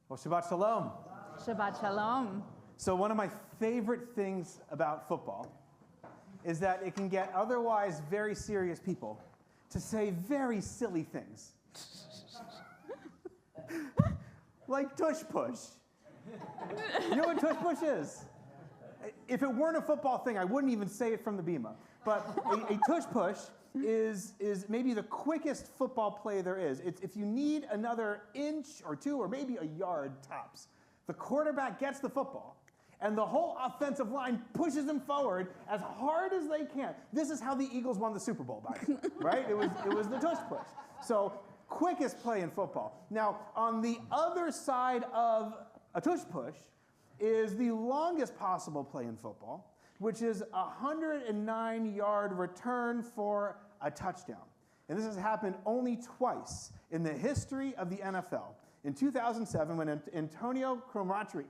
Well, Shabbat Shalom. Shabbat Shalom. So one of my favorite things about football is that it can get otherwise very serious people to say very silly things. Like Tush Push. You know what Tush Push is? If it weren't a football thing, I wouldn't even say it from the bima. But a Tush Push is maybe the quickest football play there is. It's if you need another inch or two or maybe a yard tops, the quarterback gets the football and the whole offensive line pushes him forward as hard as they can. This is how the Eagles won the Super Bowl, by the way, right? It was the Tush Push. So quickest play in football. Now, on the other side of a Tush Push is the longest possible play in football, which is a 109-yard return for a touchdown. And this has happened only twice in the history of the NFL. In 2007, when Antonio Cromartie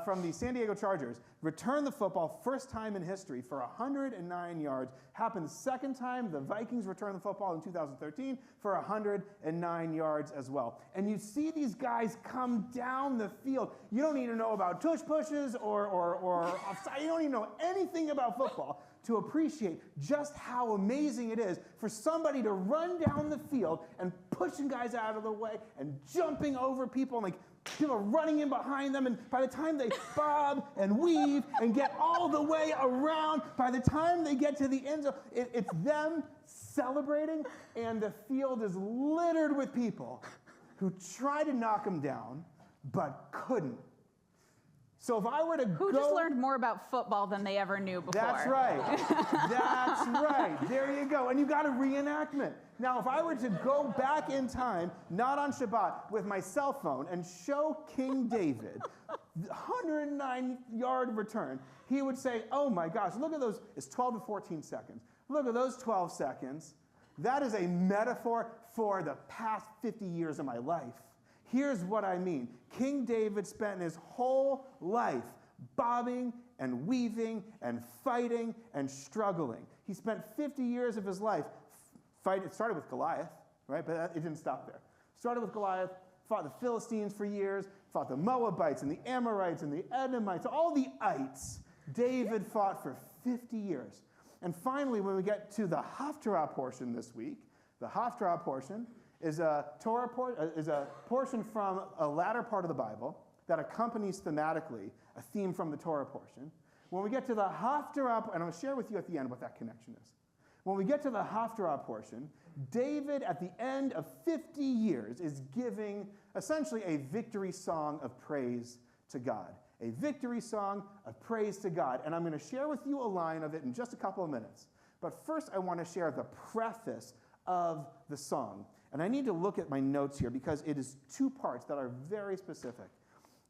from the San Diego Chargers returned the football first time in history for 109 yards. Happened second time, the Vikings returned the football in 2013 for 109 yards as well. And you see these guys come down the field. You don't need to know about tush pushes or offside. You don't even know anything about football to appreciate just how amazing it is for somebody to run down the field and pushing guys out of the way and jumping over people and people running in behind them, and by the time they bob and weave and get all the way around, by the time they get to the end zone, it's them celebrating, and the field is littered with people who try to knock them down but couldn't. So if I were to Who just learned more about football than they ever knew before. That's right. That's right. There you go. And you got a reenactment. Now, if I were to go back in time, not on Shabbat, with my cell phone and show King David 109-yard return, he would say, oh my gosh, look at those. It's 12 to 14 seconds. Look at those 12 seconds. That is a metaphor for the past 50 years of my life. Here's what I mean. King David spent his whole life bobbing and weaving and fighting and struggling. He spent 50 years of his life fighting. It started with Goliath, right? But it didn't stop there. Started with Goliath, fought the Philistines for years, fought the Moabites and the Amorites and the Edomites, all the ites. David fought for 50 years. And finally, when we get to the Haftorah portion this week, the Haftorah portion is a portion from a latter part of the Bible that accompanies thematically a theme from the Torah portion. When we get to the Haftorah, and I'm going to share with you at the end what that connection is. When we get to the Haftorah portion, David, at the end of 50 years, is giving essentially a victory song of praise to God. A victory song of praise to God. And I'm going to share with you a line of it in just a couple of minutes. But first, I want to share the preface of the song. And I need to look at my notes here because it is two parts that are very specific.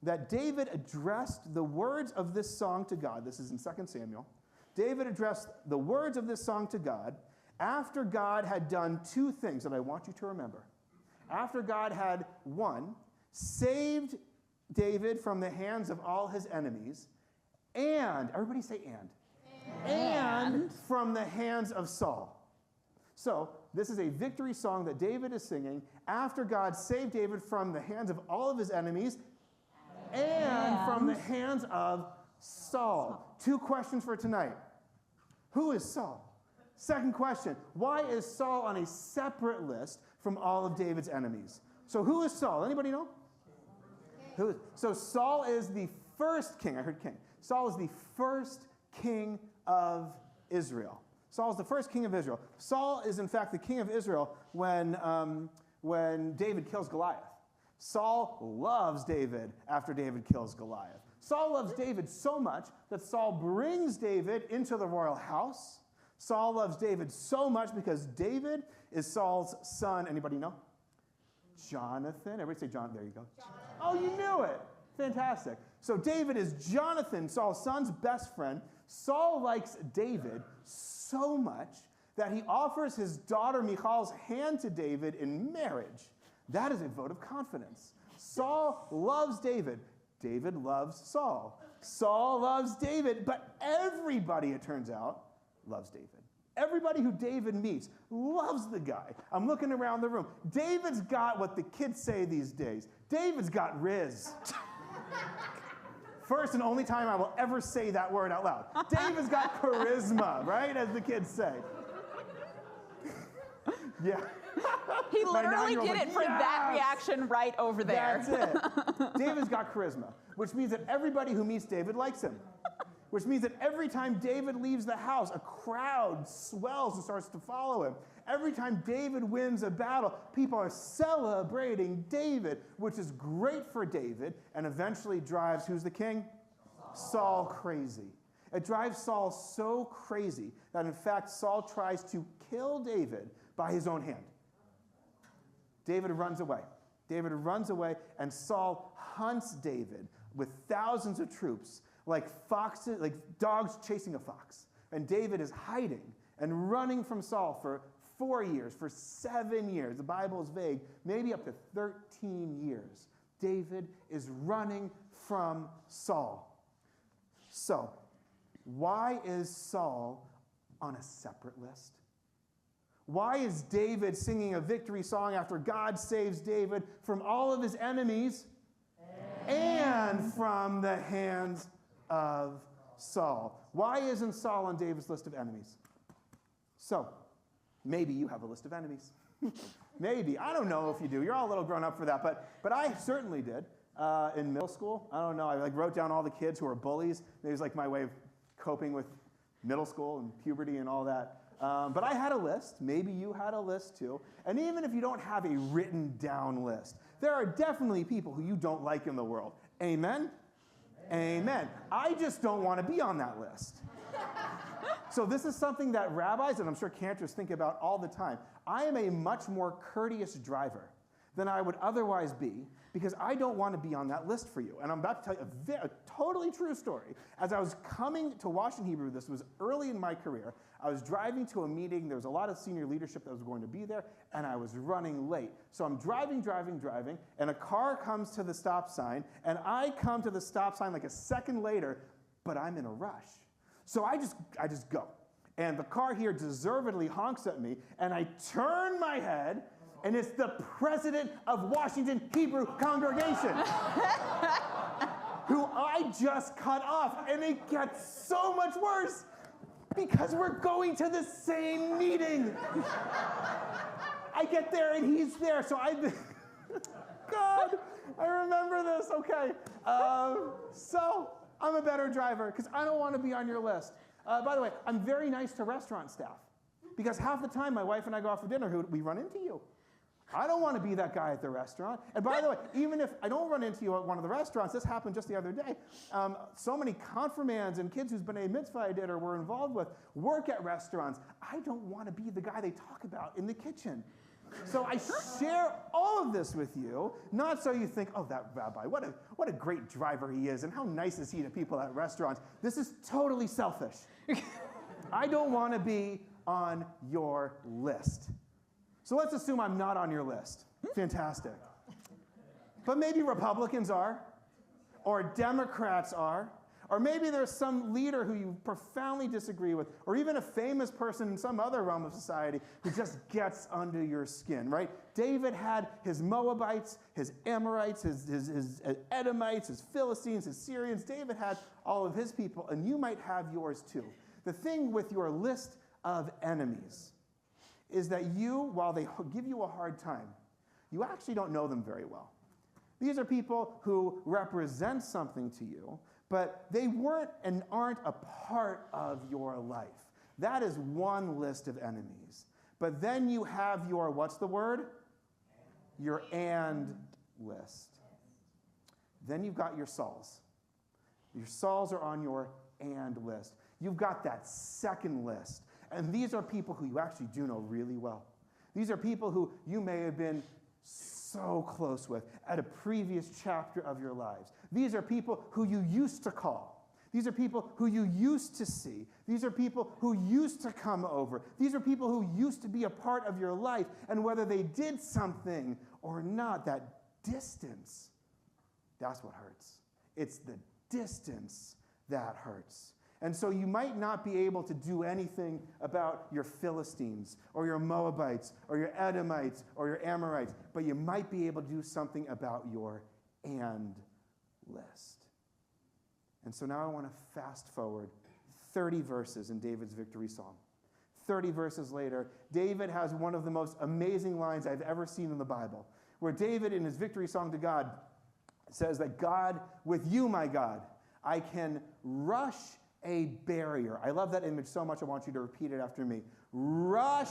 That David addressed the words of this song to God. This is in 2 Samuel. David addressed the words of this song to God after God had done two things that I want you to remember. After God had, one, saved David from the hands of all his enemies, and, everybody say and from the hands of Saul. So, this is a victory song that David is singing after God saved David from the hands of all of his enemies and from the hands of Saul. Two questions for tonight. Who is Saul? Second question, why is Saul on a separate list from all of David's enemies? So who is Saul? Anybody know? So Saul is the first king. I heard king. Saul is the first king of Israel. Saul is the first king of Israel. Saul is, in fact, the king of Israel when David kills Goliath. Saul loves David after David kills Goliath. Saul loves David so much that Saul brings David into the royal house. Saul loves David so much because David is Saul's son. Anybody know? Jonathan. Everybody say John. There you go. Jonathan. Oh, you knew it. Fantastic. So David is Jonathan, Saul's son's best friend. Saul likes David so much that he offers his daughter Michal's hand to David in marriage. That is a vote of confidence. Saul loves David. David loves Saul. Saul loves David, but everybody, it turns out, loves David. Everybody who David meets loves the guy. I'm looking around the room. David's got what the kids say these days. David's got rizz. First and only time I will ever say that word out loud. David's got charisma, right? As the kids say. Yeah. He literally did it for that reaction right over there. That's it. David's got charisma, which means that everybody who meets David likes him. Which means that every time David leaves the house, a crowd swells and starts to follow him. Every time David wins a battle, people are celebrating David, which is great for David and eventually drives, who's the king? Saul crazy. It drives Saul so crazy that in fact Saul tries to kill David by his own hand. David runs away. David runs away, and Saul hunts David with thousands of troops, like foxes, like dogs chasing a fox. And David is hiding and running from Saul for 4 years, for 7 years. The Bible is vague, maybe up to 13 years. David is running from Saul. So, why is Saul on a separate list? Why is David singing a victory song after God saves David from all of his enemies and from the hands of Saul? Why isn't Saul on David's list of enemies? So, maybe you have a list of enemies. Maybe. I don't know if you do. You're all a little grown up for that, but I certainly did in middle school. I don't know. I wrote down all the kids who were bullies. It was like my way of coping with middle school and puberty and all that. But I had a list. Maybe you had a list too. And even if you don't have a written down list, there are definitely people who you don't like in the world. Amen? Amen. I just don't want to be on that list. So this is something that rabbis, and I'm sure cantors, think about all the time. I am a much more courteous driver than I would otherwise be because I don't want to be on that list for you. And I'm about to tell you a totally true story. As I was coming to Washington Hebrew, this was early in my career, I was driving to a meeting. There was a lot of senior leadership that was going to be there, and I was running late. So I'm driving, and a car comes to the stop sign, and I come to the stop sign like a second later, but I'm in a rush. So I just go. And the car here deservedly honks at me, and I turn my head, and it's the president of Washington Hebrew congregation, who I just cut off. And it gets so much worse because we're going to the same meeting. I get there, and he's there. So God, I remember this. Okay. So I'm a better driver because I don't want to be on your list. By the way, I'm very nice to restaurant staff because half the time my wife and I go out for dinner, we run into you. I don't want to be that guy at the restaurant. And by the way, even if I don't run into you at one of the restaurants, this happened just the other day, so many confirmands and kids whose B'nai Mitzvah I did or were involved with work at restaurants. I don't want to be the guy they talk about in the kitchen. So I share all of this with you, not so you think, oh, that rabbi, what a great driver he is, and how nice is he to people at restaurants. This is totally selfish. I don't want to be on your list. So let's assume I'm not on your list. Fantastic. But maybe Republicans are, or Democrats are, or maybe there's some leader who you profoundly disagree with, or even a famous person in some other realm of society who just gets under your skin, right? David had his Moabites, his Amorites, his Edomites, his Philistines, his Syrians. David had all of his people, and you might have yours too. The thing with your list of enemies is that you, while they give you a hard time, you actually don't know them very well. These are people who represent something to you, but they weren't and aren't a part of your life. That is one list of enemies. But then you have your, what's the word? Your and list. Then you've got your Sauls. Your Sauls are on your and list. You've got that second list. And these are people who you actually do know really well. These are people who you may have been so close with at a previous chapter of your lives. These are people who you used to call. These are people who you used to see. These are people who used to come over. These are people who used to be a part of your life. And whether they did something or not, that distance, that's what hurts. It's the distance that hurts. And so you might not be able to do anything about your Philistines or your Moabites or your Edomites or your Amorites, but you might be able to do something about your and list. And so now I want to fast forward 30 verses in David's victory song. 30 verses later, David has one of the most amazing lines I've ever seen in the Bible, where David, in his victory song to God, says that God, with you, my God, I can rush a barrier. I love that image so much, I want you to repeat it after me. Rush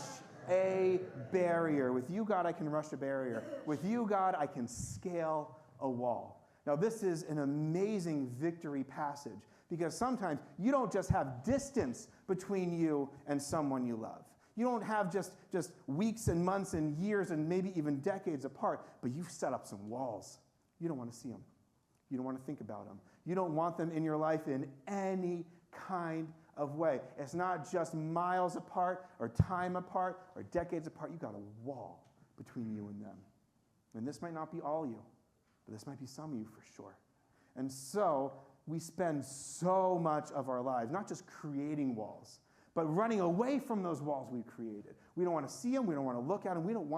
a barrier. With you, God, I can rush a barrier. With you, God, I can scale a wall. Now, this is an amazing victory passage, because sometimes you don't just have distance between you and someone you love. You don't have just weeks and months and years and maybe even decades apart, but you've set up some walls. You don't want to see them. You don't want to think about them. You don't want them in your life in any kind of way. It's not just miles apart or time apart or decades apart. You've got a wall between you and them. And this might not be all you, but this might be some of you for sure. And so we spend so much of our lives not just creating walls, but running away from those walls we've created. We don't want to see them. We don't want to look at them. We don't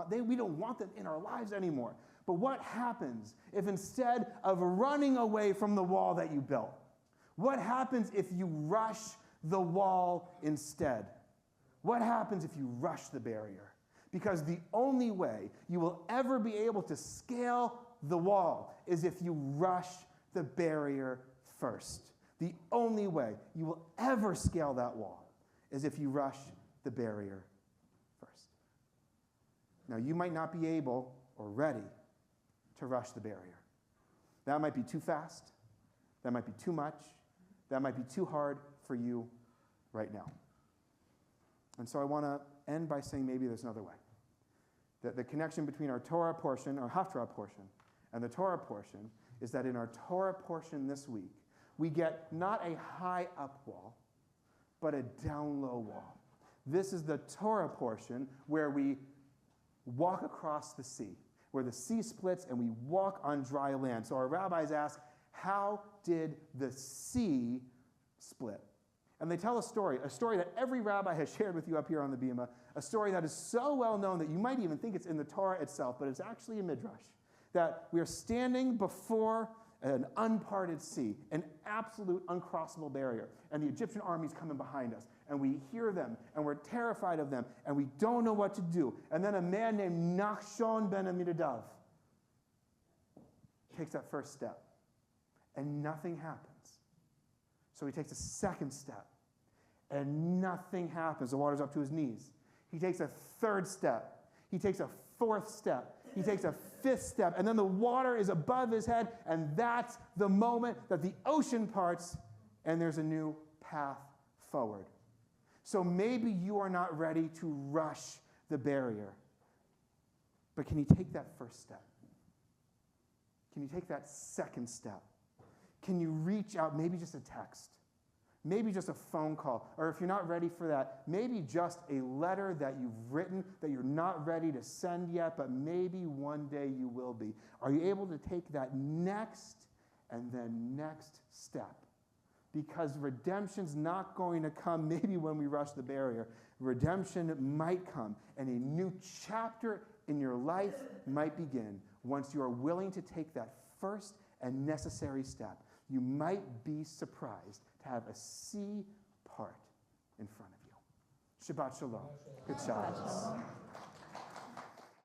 want them in our lives anymore. But what happens if instead of running away from the wall that you built, what happens if you rush the wall instead? What happens if you rush the barrier? Because the only way you will ever be able to scale the wall is if you rush the barrier first. The only way you will ever scale that wall is if you rush the barrier first. Now, you might not be able or ready to rush the barrier. That might be too fast. That might be too much. That might be too hard for you right now. And so I want to end by saying maybe there's another way. That the connection between our Torah portion, our Haftorah portion, and the Torah portion is that in our Torah portion this week, we get not a high up wall, but a down low wall. This is the Torah portion where we walk across the sea, where the sea splits and we walk on dry land. So our rabbis ask, how did the sea split? And they tell a story that every rabbi has shared with you up here on the Bima, a story that is so well known that you might even think it's in the Torah itself, but it's actually a midrash, that we are standing before an unparted sea, an absolute uncrossable barrier, and the Egyptian army's coming behind us, and we hear them, and we're terrified of them, and we don't know what to do. And then a man named Nachshon ben Amminadab takes that first step, and nothing happens. So he takes a second step, and nothing happens. The water's up to his knees. He takes a third step. He takes a fourth step. He takes a fifth step, and then the water is above his head, and that's the moment that the ocean parts, and there's a new path forward. So maybe you are not ready to rush the barrier, but can you take that first step? Can you take that second step? Can you reach out, maybe just a text, maybe just a phone call, or if you're not ready for that, maybe just a letter that you've written that you're not ready to send yet, but maybe one day you will be. Are you able to take that next and then next step? Because redemption's not going to come maybe when we rush the barrier. Redemption might come, and a new chapter in your life might begin once you are willing to take that first and necessary step. You might be surprised to have a sea part in front of you. Shabbat shalom. Good Shabbos.